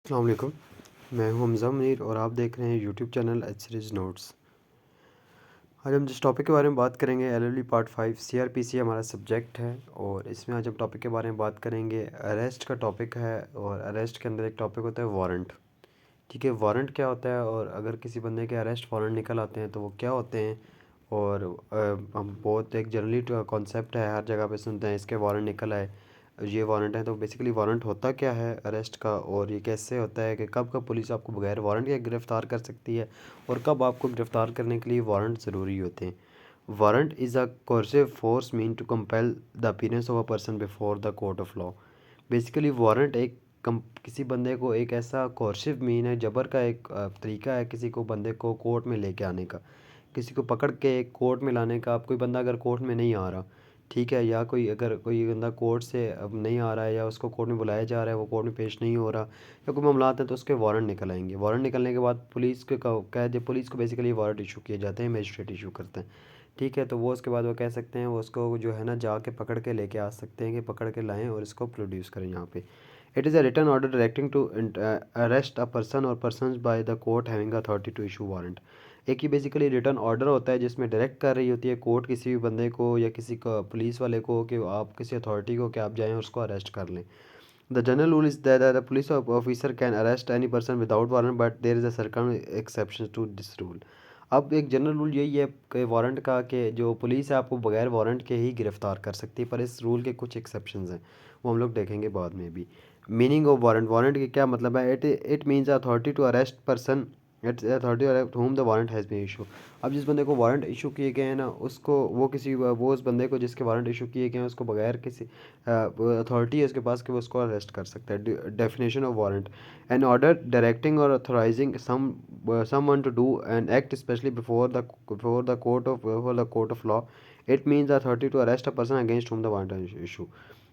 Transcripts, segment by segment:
अस्सलाम वालेकुम। मैं हूं हमज़ा मुनीर और आप देख रहे हैं YouTube channel H series notes. आज हम जिस टॉपिक के बारे में बात करेंगे एलएलबी पार्ट 5 सीआरपीसी हमारा सब्जेक्ट है और इसमें आज हम टॉपिक के बारे में बात करेंगे। अरेस्ट का टॉपिक है और अरेस्ट के अंदर एक टॉपिक होता है वारंट। ठीक है, वारंट क्या होता है और अगर किसी बंदे के अरेस्ट वारंट निकल आते हैं तो वो क्या होते हैं। और हम बहुत एक जनरली कॉन्सेप्ट है, हर जगह पे सुनते हैं इसके वारंट निकल आए, ये वारंट है। तो बेसिकली वारंट होता क्या है अरेस्ट का और ये कैसे होता है कि कब कब पुलिस आपको बगैर वारंट के गिरफ़्तार कर सकती है और कब आपको गिरफ़्तार करने के लिए वारंट ज़रूरी होते हैं। Warrant is a coercive force mean to compel the appearance of a person before the court of law. Basically warrant एक किसी बंदे को एक ऐसा कोर्सिव मीन है, जबर का एक तरीका है किसी को बंदे को कोर्ट में लेके आने का, किसी को पकड़ के कोर्ट में लाने का। अब कोई बंदा अगर कोर्ट में नहीं आ रहा, ठीक है, या कोई अगर कोई बंदा कोर्ट से अब नहीं आ रहा है या उसको कोर्ट में बुलाया जा रहा है, वो कोर्ट में पेश नहीं हो रहा या कोई मामलात हैं, तो उसके वारंट निकल आएंगे। वारंट निकलने के बाद पुलिस के कह दे, पुलिस को बेसिकली वारंट इशू किए जाते हैं, मजिस्ट्रेट इशू करते हैं। ठीक है, तो वो उसके बाद वो कह सकते हैं, वो उसको जो है ना जाके पकड़ के लेके आ सकते हैं कि पकड़ के लाएं और इसको प्रोड्यूस करें यहाँ पे। It is a written order directing to arrest a person और persons by the court having authority to issue warrant. एक ही बेसिकली रिटर्न ऑर्डर होता है जिसमें डायरेक्ट कर रही होती है कोर्ट किसी भी बंदे को या किसी को पुलिस वाले को कि आप किसी अथॉरिटी को कि आप जाएं और उसको अरेस्ट कर लें। The general rule is that the police officer can arrest any person without warrant but there is a circum exception to this rule. अब एक जनरल रूल यही है कि वारंट का, कि जो पुलिस है आपको बगैर वारंट के ही गिरफ्तार कर सकती है, पर इस रूल के कुछ एक्सेप्शंस हैं, वो हम लोग देखेंगे बाद में भी। मीनिंग ऑफ वारंट, वारंट के क्या मतलब है। It means authority to arrest person, it's authority whom the warrant has been issue. अब जिस बंदे को वारंट इशू किए गए हैं ना, उसको वो उस बंदे को जिसके वारंट इशू किए गए हैं उसको बगैर किसी अथॉरिटी है उसके पास कि वो उसको अरेस्ट कर सकता है। Definition of warrant, an order directing or authorising someone to do an act especially before the court of law. It means the authority to arrest a person against whom the warrant is issue.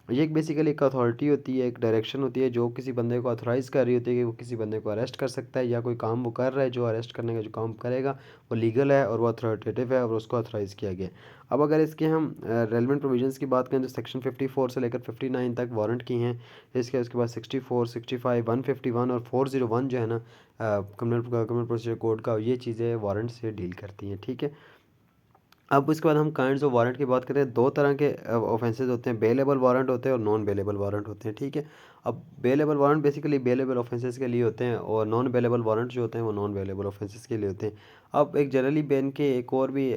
ये एक basically एक authority होती है, एक direction होती है जो किसी बंदे को अथोराइज़ कर रही होती है कि वो किसी बंदे को अरेस्ट कर सकता है या कोई काम वो कर रहा है, जो अरेस्ट करने का जो काम करेगा वो लीगल है और वो अथॉरिटेटिव है और उसको अथोराइज़ किया गया है। अब अगर इसके हम रेलिवेंट प्रोविजंस की बात करें तो सेक्शन 54 से लेकर 59 तक वारंट की हैं। उसके बाद 64, 65, 151 और 401 जो है ना क्रिमिनल प्रोसीजर कोड का, ये चीज़ें वारंट से डील करती हैं। ठीक है, अब उसके बाद हम काइंड्स ऑफ वारंट की बात करें। दो तरह के ऑफेंसेस होते हैं, बेलेबल वारंट होते हैं और नॉन बेलेबल वारंट होते हैं। ठीक है, अब bailable warrant basically bailable offences के लिए होते हैं और नॉन बेलेबल वारंट जो होते हैं वो नॉन बेलेबल ऑफेंसेस के लिए होते हैं। अब एक जनरली बैन के एक और भी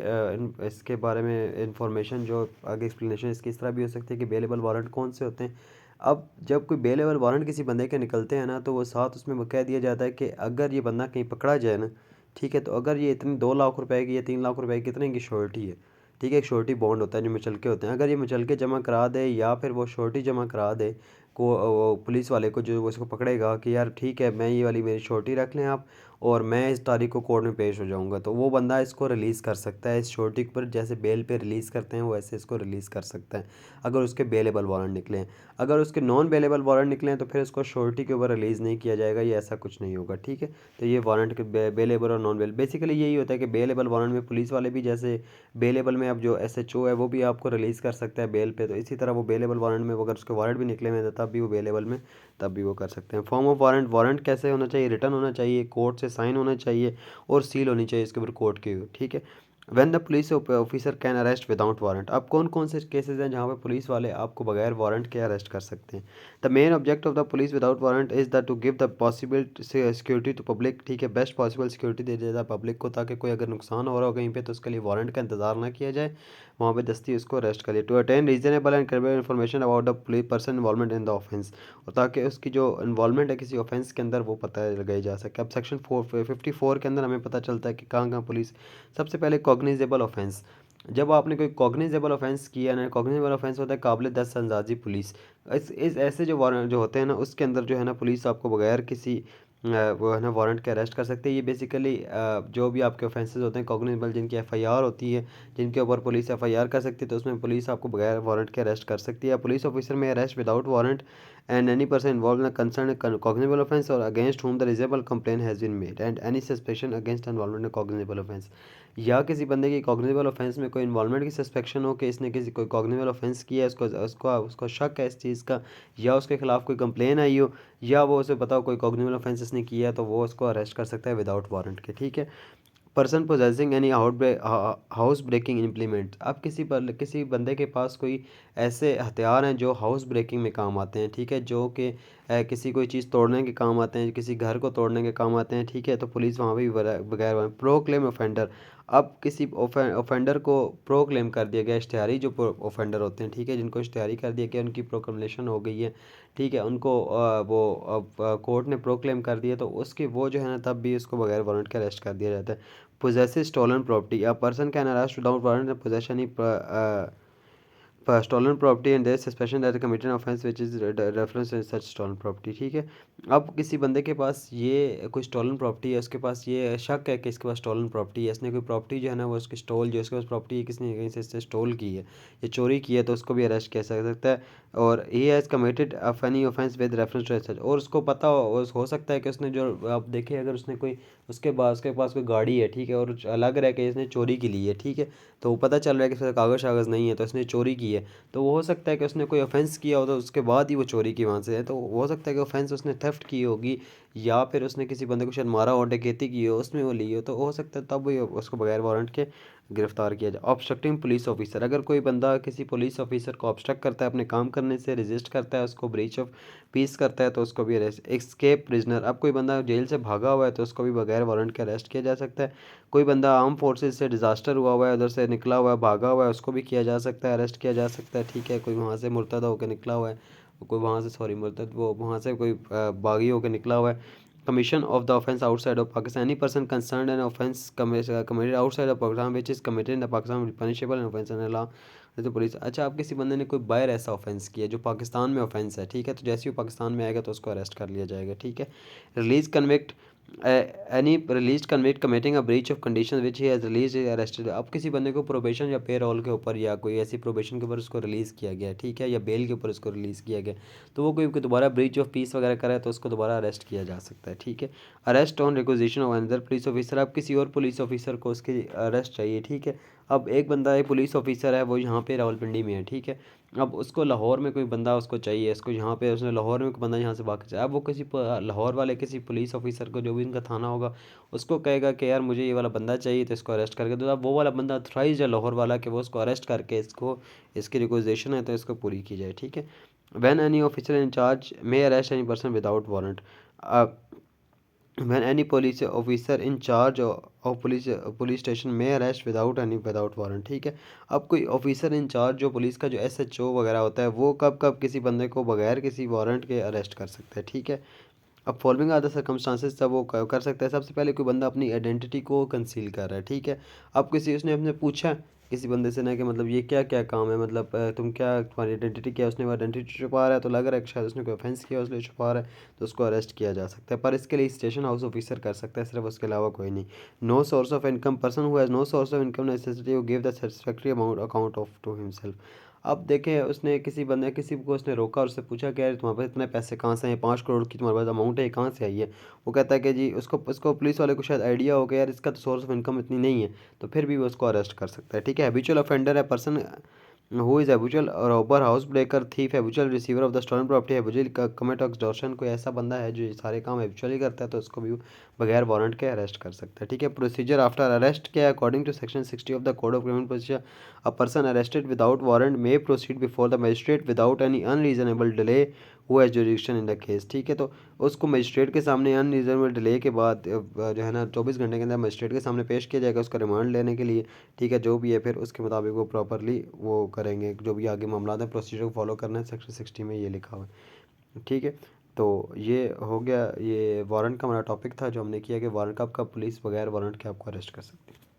इसके बारे में इंफॉर्मेशन जो आगे एक्सप्लेनेशन इसकी इस तरह भी हो सकती है कि बेलेबल वारंट कौन से होते हैं। अब जब कोई बेलेबल वारंट किसी बंदे के निकलते हैं ना, तो वो साथ उसमें वो कह दिया जाता है कि अगर ये बंदा कहीं पकड़ा जाए ना, ठीक है, तो अगर ये इतनी 2 लाख रुपए की या 3 लाख रुपए की कितने की श्योरिटी है, ठीक है, एक श्योरिटी बॉन्ड होता है जो मुचलके होते हैं, अगर ये मुचलके जमा करा दे या फिर वो श्योरिटी जमा करा दे को वो पुलिस वाले को जो वो इसको पकड़ेगा कि यार ठीक है, मैं ये वाली मेरी श्योरिटी रख लें आप और मैं इस तारीख को कोर्ट में पेश हो जाऊंगा, तो वो बंदा इसको रिलीज़ कर सकता है। इस श्योरिटी पर जैसे बेल पे रिलीज़ करते हैं वैसे इसको रिलीज़ कर सकता है अगर उसके बेलेबल वारंट निकले हैं। अगर उसके नॉन बेलेबल वारंट निकले हैं तो फिर उसको श्योरिटी के ऊपर रिलीज़ नहीं किया जाएगा, ये ऐसा कुछ नहीं होगा। ठीक है, तो ये वारंट के बेलेबल और नॉन बेल बेसिकली यही होता है कि बेलेबल वारंट में पुलिस वाले भी जैसे बेलेबल में अब जो एसएचओ है वो भी आपको रिलीज़ कर सकता है बेल पे, तो इसी तरह वो बेलेबल वारंट में अगर उसके वारंट भी निकले हुए हैं तब भी वो बेलेबल में तब भी वो कर सकते हैं। फॉर्म ऑफ वारंट, वारंट कैसे होना चाहिए, रिटर्न होना चाहिए, कोर्ट से साइन होना चाहिए और सील होनी चाहिए इसके ऊपर कोर्ट की। ठीक है, when the police officer can arrest without warrant. अब कौन कौन से केसेस हैं जहाँ पे पुलिस वाले आपको बगैर वारंट के अरेस्ट कर सकते हैं। The main object of the police without warrant is the to give the possible security to public. ठीक है, बेस्ट पॉसिबल सिक्योरिटी दे देता है पब्लिक को, ताकि कोई अगर नुकसान हो रहा हो कहीं पे तो उसके लिए वारंट का इंतजार ना किया जाए, वहाँ पे दस्ती उसको अरेस्ट कर लिया। To attain reasonable and credible information about the person involvement in the offence, और ताकि उसकी जो इन्वॉल्वमेंट है किसी ऑफेंस के अंदर वो पता लगाई जा सके। अब सेक्शन 54 के अंदर हमें पता चलता है कि कहाँ कहाँ पुलिस। सबसे पहले कॉग्निजेबल ऑफेंस, जब आपने कोई कॉग्निजेबल ऑफेंस किया ना, कॉग्निजेबल ऑफेंस होता है काबिल दस्त अंदाजी पुलिस। इस ऐसे जो वारंट जो होते हैं ना, उसके अंदर जो है ना पुलिस आपको बगैर किसी वो है ना वारंट के अरेस्ट कर सकते हैं। ये बेसिकली जो भी आपके ऑफेंसेस होते हैं कॉग्निजेबल, जिनकी एफआईआर होती है, जिनके ऊपर पुलिस एफआईआर कर सकती है, तो उसमें पुलिस आपको बगैर वारंट के अरेस्ट कर सकती है। पुलिस ऑफिसर में arrest without warrant and any person involved in a concerned cognizable offence or against whom the reasonable complaint has been made and any suspicion against involvement in a cognizable offence, या किसी बंदे की cognizable offence में कोई involvement की सस्पेक्शन हो कि इसने किसी कोई कॉग्निजेबल ऑफेंस किया है, उसको उसको उसको शक है इस चीज़ का, या उसके खिलाफ कोई कंप्लेन आई हो, या वो उसे पता हो कोई कॉग्निजेबल ऑफेंस इसने किया है, तो वो उसको अरेस्ट कर सकता है विदाउट वारंट के। ठीक है। Person possessing any house breaking implement, अब किसी बंदे के पास कोई ऐसे हथियार हैं जो हाउस ब्रेकिंग में काम आते हैं। ठीक है। जो कि किसी कोई चीज़ तोड़ने के काम आते हैं, किसी घर को तोड़ने के काम आते हैं। ठीक है। तो पुलिस वहाँ भी बगैर प्रो क्लेम ऑफेंडर, अब किसी ऑफेंडर को प्रो क्लेम कर दिया गया, इश्तिहारी जो ऑफेंडर होते हैं। ठीक है। जिनको इश्तिहारी कर दिया गया, उनकी प्रोक्लेमेशन हो गई है। ठीक है। उनको वो अब कोर्ट ने प्रो क्लेम कर दिया, तो उसकी वो जो है ना, तब भी उसको बगैर वारंट के अरेस्ट कर दिया जाता है। possesses stolen property, a person can arrest without warrant and possess any stolen property and there is suspicion that committed an offense which is reference in such stolen property। ठीक है। अब किसी बंदे के पास ये कोई स्टॉलन प्रॉपर्टी है, उसके पास ये शक है कि इसके पास स्टॉलन प्रॉपर्टी है, इसने कोई प्रॉपर्टी जो है ना वो उसकी स्टॉल जो उसके पास प्रॉपर्टी है किसने कहीं से इससे स्टॉल की है या चोरी की है, तो उसको भी अरेस्ट किया जा सकता है। Or he has committed a funny offence with reference to such, और उसको पता हो सकता है कि उसने जो आप देखें, अगर उसने कोई उसके पास कोई गाड़ी है। ठीक है। और अलग रह के इसने चोरी की ली है। ठीक है। तो वो पता चल रहा है कि इसके कागज़ शागज़ नहीं है, तो इसने चोरी की है। तो वो हो सकता है कि उसने कोई ऑफेंस किया हो, तो उसके बाद ही वो चोरी की वहाँ से है, तो हो सकता है कि ऑफेंस उसने थेफ्ट की होगी, या फिर उसने किसी बंदे को शायद मारा हो, डकैती की हो, उसमें वो ली हो, तो हो सकता है तब वो उसको बगैर वारंट के गिरफ्तार किया जाए। ऑब्स्ट्रक्टिंग पुलिस ऑफिसर, अगर कोई बंदा किसी पुलिस ऑफिसर को ऑब्स्ट्रक्ट करता है, अपने काम करने से रेजिस्ट करता है, उसको ब्रीच ऑफ पीस करता है, तो उसको भी अरेस्ट। एस्केप प्रिजनर, अब कोई बंदा जेल से भागा हुआ है, तो उसको भी बगैर वारंट के अरेस्ट किया जा सकता है। कोई बंदा आर्म फोर्सेज से डिज़ास्टर हुआ हुआ है, उधर से निकला हुआ है, भागा हुआ है, उसको भी किया जा सकता है, अरेस्ट किया जा सकता है। ठीक है। कोई वहाँ से मुर्तदा होकर निकला हुआ है, कोई वहाँ से सॉरी मुर्तद वो वहाँ से कोई बागी होकर निकला हुआ है। commission of the offence outside of Pakistan, any person concerned an offence committed outside of Pakistan which is committed in the Pakistan will be punishable an offence under law तो पुलिस। अच्छा, अब किसी बंदे ने कोई बाहर ऐसा ऑफेंस किया जो पाकिस्तान में ऑफेंस है। ठीक है। तो जैसे ही वो पाकिस्तान में आएगा तो उसको अरेस्ट कर लिया जाएगा। ठीक है। Release convict any release convict committing a breach of condition which he has release arrested, अब किसी बंदे को प्रोबेशन या पे रोल के ऊपर या कोई ऐसी प्रोबेशन के ऊपर उसको रिलीज़ किया गया। ठीक है। या बेल के ऊपर उसको रिलीज़ किया गया, तो वो कोई दोबारा ब्रीच ऑफ पीस वगैरह करे तो उसको दोबारा अरेस्ट किया जा सकता है। ठीक है। Arrest on requisition of another police officer, अब किसी और पुलिस ऑफिसर को उसकी अरेस्ट चाहिए। ठीक है। अब एक बंदा एक पुलिस ऑफिसर है, वो यहाँ पे रावलपिंडी में है। ठीक है। अब उसको लाहौर में कोई बंदा उसको चाहिए, इसको यहाँ पे उसने लाहौर में कोई बंदा यहाँ से भाग जाए, अब वो किसी लाहौर वाले किसी पुलिस ऑफिसर को, जो भी इनका थाना होगा, उसको कहेगा कि यार मुझे ये वाला बंदा चाहिए, तो इसको अरेस्ट करके दो। अब वो वाला बंदा अथोराइज है लाहौर वाला कि वो उसको अरेस्ट करके इसको इसकी रिक्वेजिशन है तो इसको पूरी की जाए। ठीक है। When any officer in charge may arrest any person without warrant, when any police officer in charge of police station may arrest without warrant। ठीक है। अब कोई ऑफिसर इन चार्ज जो पुलिस का जो एसएचओ वगैरह होता है, वो कब कब किसी बंदे को बगैर किसी वारंट के अरेस्ट कर सकता है। ठीक है। अब फॉलोइंग आर द सर्कमस्टांसेस, तब वो कर सकता है। सबसे पहले कोई बंदा अपनी आइडेंटिटी को कंसील कर रहा है। ठीक है। अब किसी उसने अपने पूछा किसी बंदे से ना कि मतलब ये क्या क्या काम है, मतलब तुम क्या तुम्हारी आइडेंटिटी क्या है, उसने वो आइडेंटिटी छुपा रहा है, तो लग रहा है कि शायद उसने कोई ऑफेंस किया इसलिए छुपा रहा है, तो उसको अरेस्ट किया जा सकता है। पर इसके लिए स्टेशन हाउस ऑफिसर कर सकता है, सिर्फ उसके अलावा कोई नहीं। No source of income, person who has no source of income necessity give the satisfactory amount account of to himself. अब देखें, उसने किसी को उसने रोका और उससे पूछा कि यार तुम्हारे पास इतने पैसे कहाँ से हैं, 5 करोड़ की तुम्हारे पास अमाउंट है, कहाँ से आई है। वो कहता है कि जी उसको पुलिस वाले को शायद आइडिया हो गया यार इसका तो सोर्स ऑफ इनकम इतनी नहीं है, तो फिर भी वो उसको अरेस्ट कर सकता है। ठीक है। हैबिचुअल ऑफेंडर है person who is habitual robber, house breaker, thief, habitual receiver of the stolen property, habitual commit extortion, कोई ऐसा बंदा है जो ये सारे काम हैबिचुअली करता है, तो उसको भी बगैर वारंट के अरेस्ट कर सकता है। ठीक है। प्रोसीजर आफ्टर अरेस्ट क्या है, according to section 60 of the code of criminal procedure, a person arrested without warrant may proceed before the magistrate without any unreasonable delay who has jurisdiction in the case. ठीक है। तो उसको magistrate के सामने unreasonable delay के बाद जो है ना 24 घंटे के अंदर मजिस्ट्रेट के सामने पेश किया जाएगा उसका रिमांड लेने के लिए। ठीक है। जो भी है फिर उसके मुताबिक वो प्रॉपरली वो करेंगे, जो भी आगे मामला है प्रोसीजर को फॉलो करना है, सेक्शन 60 में ये लिखा हुआ है। ठीक है। तो ये हो गया, ये वारंट का हमारा टॉपिक था जो हमने किया कि वारंट कब कब पुलिस बगैर वारंट के आपको अरेस्ट कर सकती है।